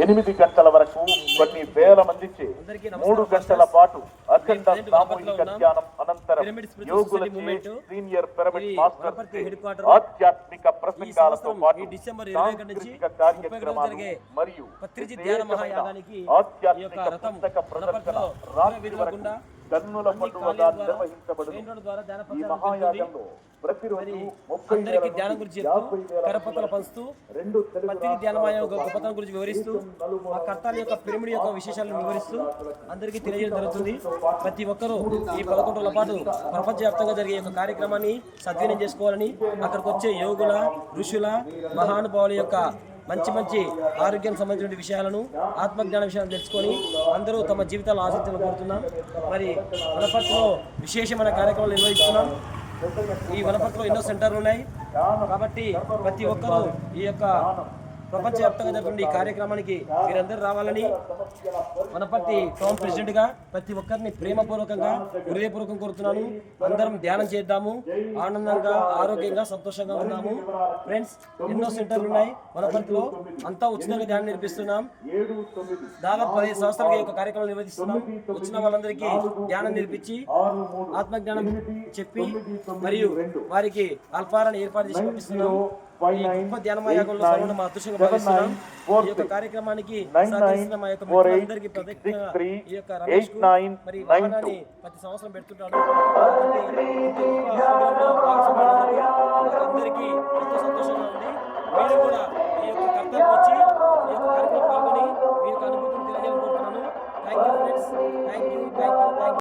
8 గంటల వరకు కొన్ని వేల మందికి 3 గంటల పాటు అఖండ సామూహిక ధ్యానం అనంతరం యోగులచే సీనియర్ పిరమిడ్ మాస్టర్ ఆధ్యాత్మిక ప్రసంగాలతో పాటు సాంస్కృతిక కార్యక్రమాలు మరియు ఆధ్యాత్మిక పుస్తక ప్రదర్శన రాత్రి వరకు కన్నుల పండుగగా నిర్వహించబడుతుంది. ఈ మహాయాగంలో ప్రతిరోజు 30,000 ధ్యానం గురించి చెప్తూ కరపత్రాలు పంచుతూ పత్రి ధ్యానమయ గొప్పతనం గురించి వివరిస్తూ ఆ కర్తాల యొక్క పిరమిడ్ యొక్క విశేషాలను వివరిస్తూ అందరికీ తెలియజేయడం జరుగుతుంది. ప్రతి ఒక్కరూ ఈ 11 రోజుల పాటు ప్రపంచవ్యాప్తంగా జరిగే యొక్క కార్యక్రమాన్ని సద్వినియోగం చేసుకోవాలని, అక్కడికి వచ్చే యోగుల, ఋషుల, మహానుభావుల యొక్క మంచి ఆరోగ్యానికి సంబంధించిన విషయాలను, ఆత్మజ్ఞాన విషయాలను తెలుసుకొని అందరూ తమ జీవితాలను ఆసక్తిని కోరుతున్నాం. మరి వనపర్తిలో విశేషమైన కార్యక్రమాలు నిర్వహిస్తున్నాం. ఈ వనపర్తిలో ఎన్నో సెంటర్లు ఉన్నాయి కాబట్టి ప్రతి ఒక్కరూ ఈ యొక్క ప్రపంచవ్యాప్తంగా జరుగుతున్న ఈ కార్యక్రమానికి మీరందరూ రావాలని వనపర్తి టౌన్ ప్రెసిడెంట్ గా ప్రతి ఒక్కరిని ప్రేమపూర్వకంగా హృదయపూర్వకంగా కోరుతున్నాను. అందరం ధ్యానం చేద్దాము, ఆనందంగా, ఆరోగ్యంగా, సంతోషంగా ఉన్నాము. ఫ్రెండ్స్, ఎన్నో సెంటర్లు ఉన్నాయి వనపర్తిలో, అంతా ఉచితంగా ధ్యానం నేర్పిస్తున్నాం. దాదాపు 15 సంవత్సరాలుగా ఈ యొక్క కార్యక్రమాలు నిర్వహిస్తున్నాం. వచ్చిన వాళ్ళందరికీ ధ్యానం నేర్పించి ఆత్మజ్ఞానం చెప్పి మరియు వారికి అల్పారాన్ని ఏర్పాటు చేసి పంపిస్తున్నాం. ఈ గొప్ప ధ్యానమయాగంలో పాల్గొనడం మా అదృష్టంగా భావిస్తున్నాం. ఈ యొక్క కార్యక్రమానికి సహకరిస్తున్న మా యొక్క మిత్రులందరికీ ప్రత్యేకంగా ఈ యొక్క రమేష్ కు మరి వాహనాన్ని ప్రతి సంవత్సరం పెడుతుంటాడు.